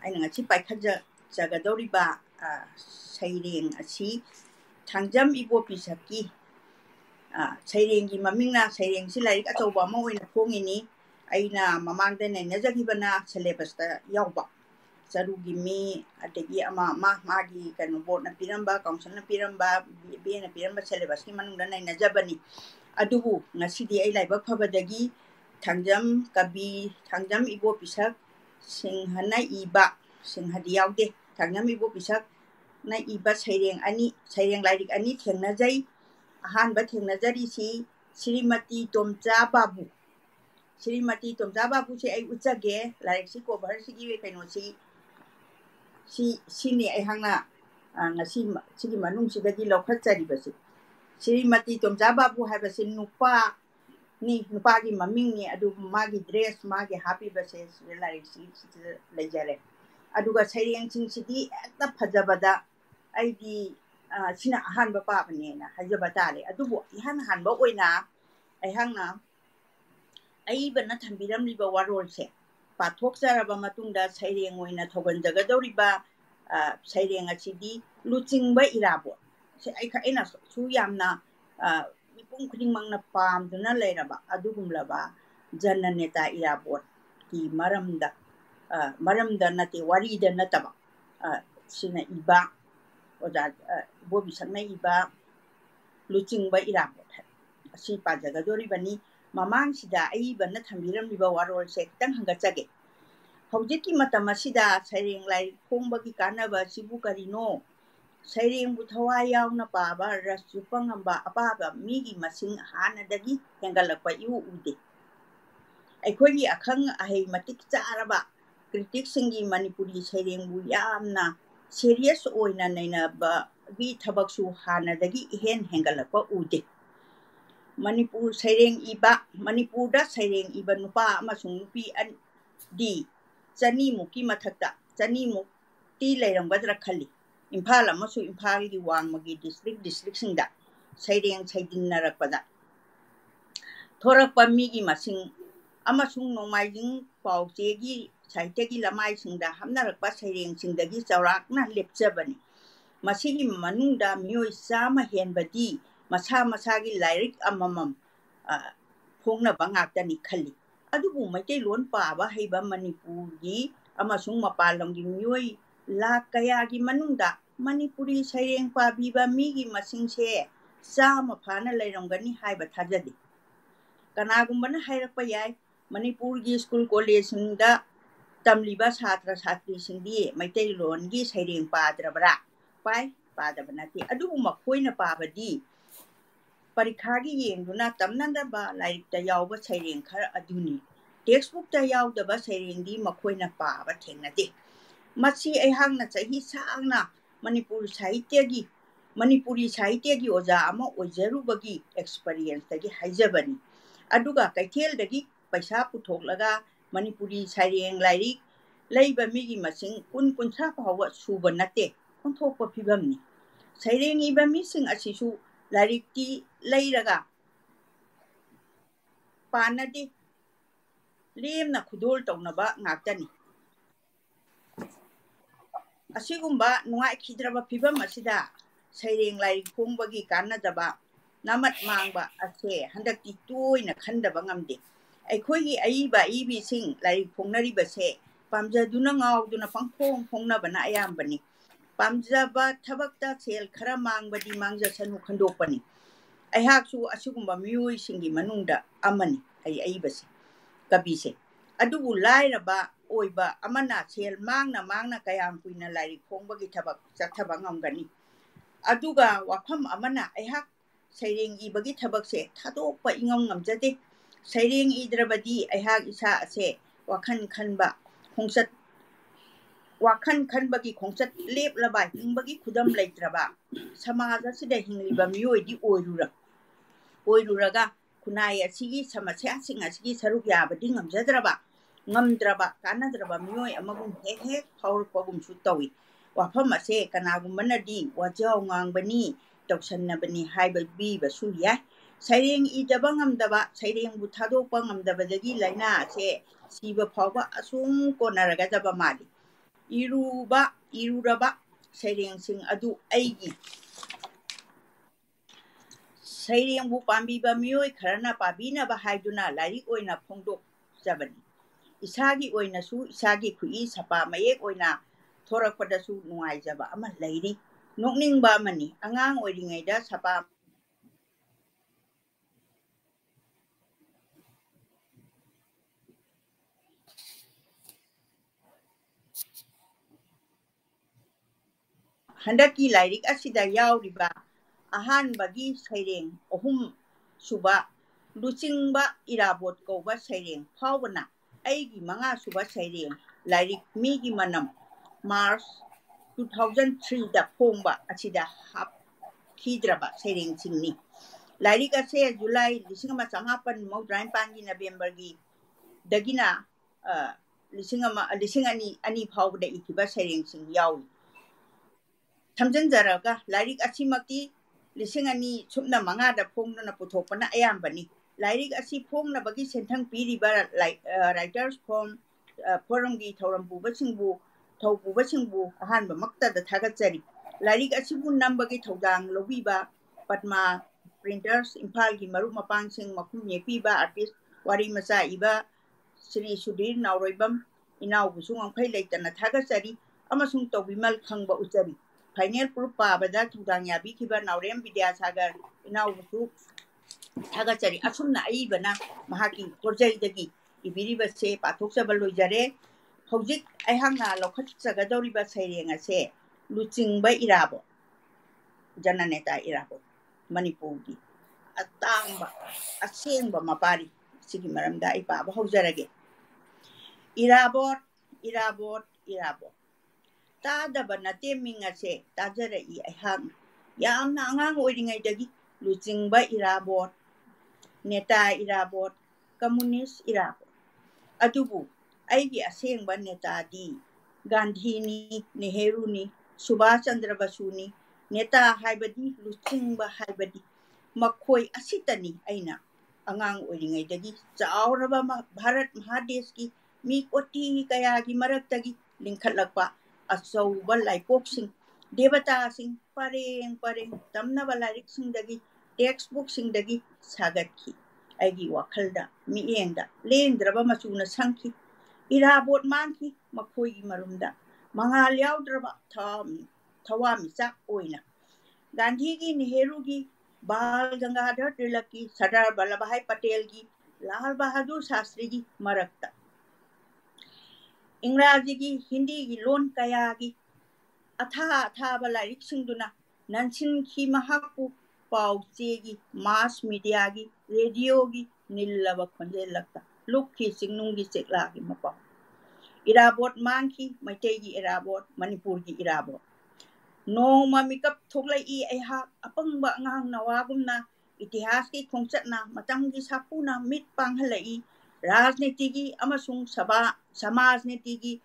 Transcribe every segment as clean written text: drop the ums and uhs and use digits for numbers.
ꯑꯩꯅ ꯉꯁꯤ ꯄꯥꯏꯈꯠꯆꯒꯗꯧꯔꯤꯕ ꯁꯩꯔꯦꯡ ꯑꯁꯤ ꯊꯥꯡꯖꯝ ꯏꯕꯣꯄꯤꯁꯛꯀꯤ ꯁꯩꯔꯦꯡꯒꯤ ꯃꯃꯤꯡꯅ ꯁꯩꯔꯦꯡꯁꯤ ꯂꯥꯏꯔꯤꯛ ꯑꯆꯧꯕ ꯑꯃ ꯑꯣꯏꯅ ꯐꯣꯡꯉꯤꯅꯤ ꯑꯩꯅ ꯃꯃꯥꯡꯗ ꯅꯩꯅꯖꯈꯤꯕꯅ ꯁꯤꯂꯦꯕꯁꯇ ꯌꯥꯎꯕ ꯆꯔꯨꯒꯤ ꯃꯤ ꯑꯗꯒꯤ ꯑꯃ ꯃꯥꯒꯤ ꯀꯩꯅꯣ ꯕꯣꯔꯗꯅ ꯄꯤꯔꯝꯕ ꯀꯥꯎꯟꯁꯤꯜꯅ ꯄꯤꯔꯝꯕ ꯕꯤꯑꯦꯅ ꯄꯤꯔꯝꯕ ꯁꯤꯂꯦꯕꯁꯀꯤ ꯃꯅꯨꯡꯗ ꯅꯩꯅꯖꯕꯅꯤ ꯑꯗꯨꯕꯨ ꯉꯁꯤꯗꯤ ꯑꯩ ꯂꯥꯏꯕꯛ ꯐꯕꯗꯒꯤ ꯊꯥꯡꯖꯝ ꯀꯕꯤ ꯊꯥꯡꯖꯝ ꯏꯕꯣꯄꯤꯁꯛ ꯁꯤꯡꯍꯅ ꯏꯕ ꯁꯤꯡꯍꯗꯤ ꯌꯥꯎꯗꯦ ꯊꯥꯡꯖꯝ ꯏꯕꯣꯄꯤꯁꯛꯅ ꯏꯕ ꯁꯩꯔꯦꯡ ꯂꯥꯏꯔꯤꯛ ꯑꯅꯤ ꯊꯦꯡꯅꯖꯩ ꯑꯍꯥꯟꯕ ꯊꯦꯡꯅꯖꯔꯤꯁꯤ ಶ್ರೀಮತಿ ꯇꯣꯝꯆꯥ ꯕꯥꯕꯨ ಶ್ರೀಮತಿ ꯇꯣꯝꯆꯥ ꯕꯥꯕꯨꯁꯦ ꯑꯩ ꯎꯠꯆꯒꯦ ꯂꯥꯏꯔꯤꯛꯁꯤ ꯀꯣꯚꯔꯁꯤꯒꯤ ꯀꯩꯅꯣꯁꯤ ꯁꯤꯅꯤ ꯑꯩꯍꯥꯛꯅ ꯉꯁꯤ ꯁꯤꯒꯤ ꯃꯅꯨꯡꯁꯤꯗꯒꯤ ꯂꯧꯈꯠꯆꯔꯤꯕꯁꯤ ಶ್ರೀಮತಿ ꯇꯣꯝꯆꯥ ꯕꯥꯕꯨ ꯍꯥꯏꯕꯁꯤ ꯅꯨꯄꯥꯒꯤ ꯃꯃꯤꯡꯅꯤ ꯑꯗꯨꯕꯨ ꯃꯥꯒꯤ ꯗ꯭ꯔꯦꯁ ꯃꯥꯒꯤ ꯍꯥꯞꯄꯤꯕꯁꯦ ꯁꯤꯗ ꯂꯥꯏꯔꯤꯛꯁꯤꯗ ꯂꯩꯖꯔꯦ ꯑꯗꯨꯒ ꯁꯩꯔꯦꯡꯁꯤꯡꯁꯤꯗꯤ ꯍꯦꯛꯇ ꯐꯖꯕꯗ ꯑꯩꯗꯤ ꯁꯤꯅ ꯑꯍꯥꯟꯕ ꯄꯥꯕꯅꯦꯅ ꯍꯥꯏꯖꯕ ꯇꯥꯔꯦ ꯑꯗꯨꯕꯨ ꯏꯍꯥꯟ ꯍꯥꯟꯕ ꯑꯣꯏꯅ ꯑꯩꯍꯥꯛꯅ ꯑꯏꯕꯅ ꯊꯝꯕꯤꯔꯝꯂꯤꯕ ꯋꯥꯔꯣꯜꯁꯦ ꯄꯥꯊꯣꯛꯆꯔꯕ ꯃꯇꯨꯡꯗ ꯁꯩꯔꯦꯡ ꯑꯣꯏꯅ ꯊꯧꯒꯟꯖꯒꯗꯧꯔꯤꯕ ꯁꯩꯔꯦꯡ ꯑꯁꯤꯗꯤ ꯂꯨꯆꯤꯡꯕ ꯏꯔꯥꯕꯣꯠ ꯑꯩꯅꯁꯨ ꯌꯥꯝꯅ ꯃꯤꯄꯨꯝ ꯈꯨꯗꯤꯡꯃꯛꯅ ꯄꯥꯝꯗꯨꯅ ꯂꯩꯔꯕ ꯑꯗꯨꯒꯨꯝꯂꯕ ꯖꯅꯅꯦꯇꯥ ꯏꯔꯥꯕꯣꯠꯀꯤ ꯃꯔꯝꯗ ꯅꯠꯇꯦ ꯋꯥꯔꯤꯗ ꯅꯠꯇꯕ ꯁꯤꯅ ꯏꯕ ꯑꯣꯖꯥ ꯏꯕꯣꯄꯤꯁꯛꯅ ꯏꯕ ꯂꯨꯆꯤꯡꯕ ꯏꯔꯥꯕꯣꯠ ꯑꯁꯤ ꯄꯥꯖꯒꯗꯧꯔꯤꯕꯅꯤ ꯃꯃꯥꯡꯁꯤꯗ ꯑꯏꯕꯅ ꯊꯝꯕꯤꯔꯝꯂꯤꯕ ꯋꯥꯔꯣꯜꯁꯦ ꯈꯤꯇꯪ ꯍꯪꯒꯠꯆꯒꯦ ꯍꯧꯖꯤꯛꯀꯤ ꯃꯇꯝ ꯑꯁꯤꯗ ꯁꯩꯔꯦꯡ ꯂꯥꯏꯔꯤꯛ ꯐꯣꯡꯕꯒꯤ ꯀꯥꯟꯅꯕ ꯑꯁꯤꯕꯨ ꯀꯔꯤꯅꯣ ꯁꯩꯔꯦꯡꯕꯨ ꯊꯋꯥꯏ ꯌꯥꯎꯅ ꯄꯥꯕ ꯔꯁ ꯆꯨꯞꯄ ꯉꯝꯕ ꯑꯄꯥꯕ ꯃꯤꯒꯤ ꯃꯁꯤꯡ ꯍꯥꯟꯅꯗꯒꯤ ꯍꯦꯟꯒꯠꯂꯛꯄ ꯏꯎ ꯎꯗꯦ ꯑꯩꯈꯣꯏꯒꯤ ꯑꯈꯪ ꯑꯍꯩ ꯃꯇꯤꯛ ꯆꯥꯔꯕ ꯀ꯭ꯔꯤꯇꯤꯛꯁꯤꯡꯒꯤ ꯃꯅꯤꯄꯨꯔꯤ ꯁꯩꯔꯦꯡꯕꯨ ꯌꯥꯝꯅ ꯁꯦꯔꯤꯌꯁ ꯑꯣꯏꯅ ꯅꯩꯅꯕꯒꯤ ꯊꯕꯛꯁꯨ ꯍꯥꯟꯅꯗꯒꯤ ꯏꯍꯦꯟ ꯍꯦꯟꯒꯠꯂꯛꯄ ꯎꯗꯦ ꯃꯅꯤꯄꯨꯔꯗ ꯁꯩꯔꯦꯡ ꯏꯕ ꯅꯨꯄꯥ ꯑꯃꯁꯨꯡ ꯅꯨꯄꯤꯗꯤ ꯆꯅꯤꯃꯨꯛꯀꯤ ꯃꯊꯛꯇ ꯆꯅꯤꯃꯨꯛꯇꯤ ꯂꯩꯔꯝꯒꯗ꯭ꯔꯥ ꯈꯜꯂꯤ ꯏꯝꯐꯥꯜ ꯑꯃꯁꯨꯡ ꯏꯝꯐꯥꯜꯒꯤ ꯋꯥꯡꯃꯒꯤ ꯗꯤꯁꯇ꯭ꯔꯤꯛꯁꯤꯡꯗ ꯁꯩꯔꯦꯡ ꯁꯩꯗꯤꯟꯅꯔꯛꯄꯗ ꯊꯣꯔꯛꯄ ꯃꯤꯒꯤ ꯃꯁꯤꯡ ꯑꯃꯁꯨꯡ ꯅꯣꯡꯃꯥꯏꯖꯤꯡ ꯄꯥꯎꯆꯦꯒꯤ ꯁꯥꯍꯤꯇ꯭ꯌꯒꯤ ꯂꯃꯥꯏꯁꯤꯡꯗ ꯍꯥꯞꯅꯔꯛꯄ ꯁꯩꯔꯦꯡꯁꯤꯡꯗꯒꯤ ꯆꯥꯎꯔꯥꯛꯅ ꯂꯦꯞꯆꯕꯅꯤ ꯃꯁꯤꯒꯤ ꯃꯅꯨꯡꯗ ꯃꯤꯑꯣꯏ 100 ꯍꯦꯟꯕꯗꯤ ꯃꯁꯥ ꯃꯁꯥꯒꯤ ꯂꯥꯏꯔꯤꯛ ꯑꯃꯃꯝ ꯐꯣꯡꯅꯕ ꯉꯥꯛꯇꯅꯤ ꯈꯜꯂꯤ ꯑꯗꯨꯕꯨ ꯃꯩꯇꯩꯂꯣꯟ ꯄꯥꯕ ꯍꯩꯕ ꯃꯅꯤꯄꯨꯔꯒꯤ ꯑꯃꯁꯨꯡ ꯃꯄꯥꯟꯂꯝꯒꯤ ꯃꯤꯑꯣꯏ ꯂꯥꯈ ꯀꯌꯥꯒꯤ ꯃꯅꯨꯡꯗ ꯃꯅꯤꯄꯨꯔꯤ ꯁꯩꯔꯦꯡ ꯄꯥꯕꯤꯕ ꯃꯤꯒꯤ ꯃꯁꯤꯡꯁꯦ 100 ꯐꯥꯅ ꯂꯩꯔꯝꯒꯅꯤ ꯍꯥꯏꯕ ꯊꯥꯖꯗꯦ ꯀꯅꯥꯒꯨꯝꯕꯅ ꯍꯥꯏꯔꯛꯄ ꯌꯥꯏ ꯃꯅꯤꯄꯨꯔꯒꯤ ꯁ꯭ꯀꯨꯜ ꯀꯣꯂꯦꯖꯁꯤꯡꯗ ꯇꯝꯂꯤꯕ ꯁꯥꯇ꯭ꯔ ꯁꯥꯇ꯭ꯔꯤꯁꯤꯡꯗꯤ ꯃꯩꯇꯩꯂꯣꯟꯒꯤ ꯁꯩꯔꯦꯡ ꯄꯥꯗ꯭ꯔꯕ꯭ꯔꯥ ꯄꯥꯗꯕ ꯅꯠꯇꯦ ꯑꯗꯨꯕꯨ ꯃꯈꯣꯏꯅ ꯄꯥꯕꯗꯤ ꯄꯔꯤꯈꯥꯒꯤ ꯌꯦꯡꯗꯨꯅ ꯇꯝꯅꯗꯕ ꯂꯥꯏꯔꯤꯛꯇ ꯌꯥꯎꯕ ꯁꯩꯔꯦꯡ ꯈꯔ ꯑꯗꯨꯅꯤ ꯇꯦꯛꯁꯕꯨꯛꯇ ꯌꯥꯎꯗꯕ ꯁꯩꯔꯦꯡꯗꯤ ꯃꯈꯣꯏꯅ ꯄꯥꯕ ꯊꯦꯡꯅꯗꯦ ꯃꯁꯤ ꯑꯩꯍꯥꯛꯅ ꯆꯍꯤ ꯁꯥꯡꯅ ꯃꯅꯤꯄꯨꯔꯤ ꯁꯥꯍꯤꯇ꯭ꯌꯒꯤ ꯑꯣꯖꯥ ꯑꯃ ꯑꯣꯏꯖꯔꯨꯕꯒꯤ ꯑꯦꯛꯁꯄꯔꯤꯌꯦꯟꯁꯇꯒꯤ ꯍꯥꯏꯖꯕꯅꯤ ꯑꯗꯨꯒ ꯀꯩꯊꯦꯜꯗꯒꯤ ꯄꯩꯁꯥ ꯄꯨꯊꯣꯛꯂꯒ ꯃꯅꯤꯄꯨꯔꯤ ꯁꯩꯔꯦꯡ ꯂꯥꯏꯔꯤꯛ ꯂꯩꯕ ꯃꯤꯒꯤ ꯃꯁꯤꯡ 10-30 ꯐꯥꯎꯕ ꯁꯨꯕ ꯅꯠꯇꯦ ꯑꯣꯟꯊꯣꯛꯄ ꯐꯤꯕꯝꯅꯤ ꯁꯩꯔꯦꯡ ꯏꯕ ꯃꯤꯁꯤꯡ ꯑꯁꯤꯁꯨ ꯂꯥꯏꯔꯤꯛꯇꯤ ꯂꯩꯔꯒ ꯄꯥꯅꯗꯦ ꯂꯦꯝꯅ ꯈꯨꯗꯣꯜ ꯇꯧꯅꯕ ꯉꯥꯛꯇꯅꯤ ꯑꯁꯤꯒꯨꯝꯕ ꯅꯨꯡꯉꯥꯏꯈꯤꯗ꯭ꯔꯕ ꯐꯤꯕꯝ ꯑꯁꯤꯗ ꯁꯩꯔꯦꯡ ꯂꯥꯏꯔꯤꯛ ꯐꯣꯡꯕꯒꯤ ꯀꯥꯟꯅꯗꯕ ꯅꯥꯃꯠ ꯃꯥꯡꯕ ꯑꯁꯦ ꯍꯟꯗꯛꯇꯤ ꯇꯣꯏꯅ ꯈꯟꯗꯕ ꯉꯝꯗꯦ ꯑꯩꯈꯣꯏꯒꯤ ꯑꯏꯕꯁꯤꯡ ꯂꯥꯏꯔꯤꯛ ꯐꯣꯡꯅꯔꯤꯕꯁꯦ ꯄꯥꯝꯖꯗꯨꯅ ꯉꯥꯎꯗꯨꯅ ꯐꯣꯡꯅꯕꯅ ꯑꯌꯥꯝꯕꯅꯤ ꯄꯥꯝꯖꯕ ꯊꯕꯛꯇ ꯁꯦꯜ ꯈꯔ ꯃꯥꯡꯕꯗꯤ ꯃꯥꯡꯖꯁꯅꯨ ꯈꯟꯗꯣꯛꯄꯅꯤ ꯑꯩꯍꯥꯛꯁꯨ ꯑꯁꯤꯒꯨꯝꯕ ꯃꯤꯑꯣꯏꯁꯤꯡꯒꯤ ꯃꯅꯨꯡꯗ ꯑꯃꯅꯤ ꯑꯏꯕꯁꯦ ꯀꯕꯤꯁꯦ ꯑꯗꯨꯕꯨ ꯂꯥꯏꯔꯕ ꯑꯣꯏꯕ ꯑꯃꯅ ꯁꯦꯜ ꯃꯥꯡꯅ ꯀꯌꯥꯝ ꯀꯨꯏꯅ ꯂꯥꯏꯔꯤꯛ ꯐꯣꯡꯕꯒꯤ ꯊꯕꯛ ꯆꯠꯊꯕ ꯉꯝꯒꯅꯤ ꯑꯗꯨꯒ ꯋꯥꯐꯝ ꯑꯃꯅ ꯑꯩꯍꯥꯛ ꯁꯩꯔꯦꯡ ꯏꯕꯒꯤ ꯊꯕꯛꯁꯦ ꯊꯥꯗꯣꯛꯄ ꯏꯉꯝ ꯉꯝꯖꯗꯦ ꯁꯩꯔꯦꯡ ꯏꯗ꯭ꯔꯕꯗꯤ ꯑꯩꯍꯥꯛ ꯏꯁꯥ ꯑꯁꯦ ꯋꯥꯈꯜ ꯈꯟꯕꯒꯤ ꯈꯣꯡꯆꯠ ꯂꯦꯞꯂꯕ ꯍꯤꯡꯕꯒꯤ ꯈꯨꯗꯝ ꯂꯩꯇ꯭ꯔꯕ ꯁꯃꯥꯖ ꯑꯁꯤꯗ ꯍꯤꯡꯂꯤꯕ ꯃꯤꯑꯣꯏꯗꯤ ꯑꯣꯏꯔꯨꯔꯒ ꯈꯨꯟꯅꯥꯏ ꯑꯁꯤꯒꯤ ꯁꯃꯁ꯭ꯌꯥꯁꯤꯡ ꯑꯁꯤꯒꯤ ꯁꯔꯨꯛ ꯌꯥꯕꯗꯤ ꯉꯝꯗ꯭ꯔꯕ ꯀꯥꯟꯅꯗ꯭ꯔꯕ ꯃꯤꯑꯣꯏ ꯑꯃꯒꯨꯝ ꯍꯦꯛ ꯐꯥꯎꯔꯛꯄꯒꯨꯝꯁꯨ ꯇꯧꯏ ꯋꯥꯐꯝ ꯑꯁꯦ ꯀꯅꯥꯒꯨꯝꯕꯅꯗꯤ ꯋꯥꯖꯥꯎ ꯉꯥꯡꯕꯅꯤ ꯇꯧꯁꯟꯅꯕꯅꯤ ꯍꯥꯏꯕꯤꯕꯁꯨ ꯌꯥꯏ ꯁꯩꯔꯦꯡ ꯏꯗꯕ ꯉꯝꯗꯕ ꯁꯩꯔꯦꯡꯕꯨ ꯊꯥꯗꯣꯛꯄ ꯉꯝꯗꯕꯗꯒꯤ ꯂꯥꯏꯅꯥ ꯑꯁꯦ ꯁꯤꯕ ꯐꯥꯎꯕ ꯑꯁꯨꯝ ꯀꯣꯟꯅꯔꯒꯗꯕ ꯃꯥꯜꯂꯤ iruraba sairengsing adu aigi sairengbu pambiba miyoi kharana pabinaba haiduna larik oina phongdokjabani isagi oinasu isagi khui sapa mayek oina thorakpadasu nungaijaba ama lairi nokningba amani angang oiringaida sapa handaki lairik asida yauriba ahanbagi saireng ohum suba luchingba irabot kauba saireng phawbana aigi manga suba saireng lairik migi manam March 2003 da phongba asida hap khidraba saireng singni lairik ase July 1998 gi November gi dagina lisingani phawbada ikiba saireng sing yawi ꯊꯝꯖꯤꯟꯖꯔꯒ ꯂꯥꯏꯔꯤꯛ ꯑꯁꯤꯃꯛꯇꯤ 2005ꯗ ꯐꯣꯡꯗꯨꯅ ꯄꯨꯊꯣꯛꯄꯅ ꯑꯌꯥꯝꯕꯅꯤ ꯂꯥꯏꯔꯤꯛ ꯑꯁꯤ ꯐꯣꯡꯅꯕꯒꯤ ꯁꯦꯟꯊꯪ ꯄꯤꯔꯤꯕ ꯔꯥꯏꯇꯔꯁ ꯐꯣꯔꯝꯒꯤ ꯊꯧ ꯄꯨꯕꯁꯤꯡꯕꯨ ꯑꯍꯥꯟꯕꯃꯛꯇꯗ ꯊꯥꯒꯠꯆꯔꯤ ꯂꯥꯏꯔꯤꯛ ꯑꯁꯤꯕꯨ ꯅꯝꯕꯒꯤ ꯊꯧꯗꯥꯡ ꯂꯧꯕꯤꯕ ꯄꯠꯃꯥ ꯄ꯭ꯔꯤꯟꯇꯔꯁ ꯏꯝꯐꯥꯜꯒꯤ ꯃꯔꯨꯞ ꯃꯄꯥꯡꯁꯤꯡ ꯃꯈꯨꯝ ꯌꯦꯛꯄꯤꯕ ꯑꯥꯔꯇꯤꯁꯠ ꯋꯥꯔꯤ ꯃꯆꯥ ꯏꯕ శ్రీ ꯁꯨꯙꯤꯔ ꯅꯥꯎꯔꯣꯏꯕꯝ ꯏꯅꯥꯎꯕꯨꯁꯨ ꯉꯝꯈꯩ ꯂꯩꯇꯅ ꯊꯥꯒꯠꯆꯔꯤ ꯑꯃꯁꯨꯡ ꯇꯧꯕꯤꯃꯜ ꯈꯪꯕ ꯎꯠꯆꯔꯤ फाइनल प्रूफ पाबदा थुदांग याबीखिबा नावरेम विद्यासागर इनाउबुसु थागचरी असुमना अईबना महाकी कोरजैदगी इबिरिबसे पाथोकसबा लोइजरे हौजिक अहांगना लौखटजगदौरिबा सैरेंग असे लुचिंगबा इराबो जननेता इराबो मणिपुरगी अतांगबा असेंगबा मपारी सिगी मरमदा आई पाबा हौजरगे इराबोट तादबा नते मिंग असे ताजरई अहांग यामना अंगांग ओइरिंगाइदगी लुचिंगबा इराबोट नेता इराबोट कम्युनिस्ट इराबोट अदुबु अईगी असेंगबा नेतादी गांधीनी नेहरूनी सुभाष चंद्र बसुनी नेता हाइबदी लुचिंगबा हाइबदी मखोई असितनी अइना अंगांग ओइरिंगाइदगी चावरबा भारत महादेश की मी कोटी कयागी मरक्तगी लिंखलकपा अचौबा लाइपोकसिंग देवतासिंग परेंग तमनबा लाइरिकसिंगदगी टेक्स्ट बुकसिंगदगी सागतखी अगी वखलदा मिएंगदा लेंद्रबा मचुना संखी इराबोट मांखी मखोईगी मरुमदा मंगाल याउद्रबा थवामिचा ओइना गांधीगी नेहरूगी बाल गंगाधर तिलककी सरदार वल्लभभाई पटेलगी लाल बहादुर शास्त्रीगी मरक्ता इंग्राजीगी हिंदीगी लोन कयागी अथाबा लाइरिकसिंगदुना नंसिनखी महाकु पाउचेगी मास मीडियागी रेडियोगी निल्लबा खोंजेलक्ता लुक्खी सिंगनुंगी चेकलागी मपाउ इराबोट मांखी मैतेगी इराबोट मणिपुरगी इराबोट नोमा मिकप थोक्लई अहा अपंगबा अंगांग नवागुमना इतिहास की खोंचतना मतंगी सापुना मिट पांगहलई राजनीतिगी अमसुंग समाज नीतिगी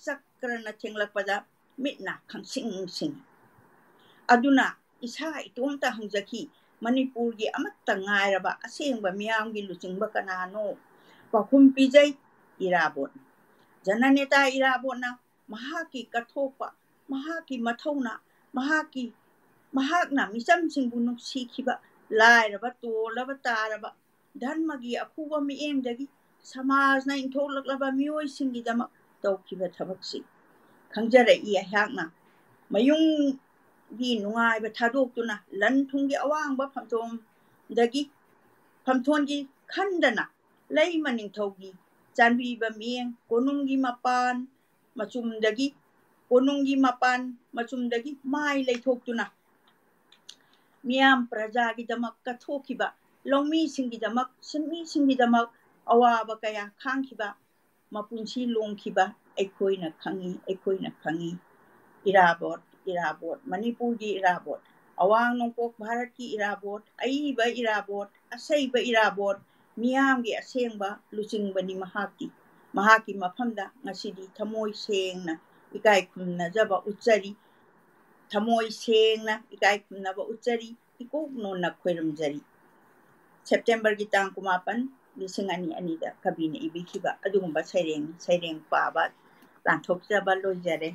सक्करना थेंगलकपदा मिटना खंसिंग सिंग अदुना इसा इतोमता हंजखी मणिपुरगी अमत्ता ngairaba असेंगबा मियामगी लुचिंगबा कनानो पाखुम पिजै इराबोट जननेता इराबोटना महाकी कथोपा महाकी मथौना महाकना मिचमसिंगबु नुक्सीखिबा लाइरबा तोलबा तारबा धर्मगी अखुबा मिएंगदगी समाजना इंथोलकलबा मियोइसिंगीदमक तौखिबा थबकसी खंजरई अहांगना मयुंगी नुंगाइबा थादोक्तुना लनथुंगी अवांगबा फमथोनगी खंदना लैमा निंथौगी चांबीबा मिएंग कोनुंगी मपान मचुमदगी माई लैथोक्तुना मियाम प्रजागीदमक कथोखिबा लौमीसिंगीदमक सिनमीसिंगीदमक अवाबा कया खांखिबा मपुंसी लोंखिबा अखोइना खंगी इराबोट मणिपुरगी इराबोट अवांग नोंपोक भारत की इराबोट अईबा इराबोट असैबा इराबोट मियामगी असेंगबा लुचिंगबनी महाकी मफमदा ngasiदी थमोय सेंगना इकाई खुमनजबा उच्चरी थमोय सेंगना इकाई खुमनबा उच्चरी इकोगनोना खोइरमजरी सेप्टेम्बर की तांग 9 2002 कबीने इबिखिबा अदुगुंबा सैरेंग पाबा ꯇꯥꯟꯊꯣꯛꯆꯕ ꯂꯣꯏꯖꯔꯦ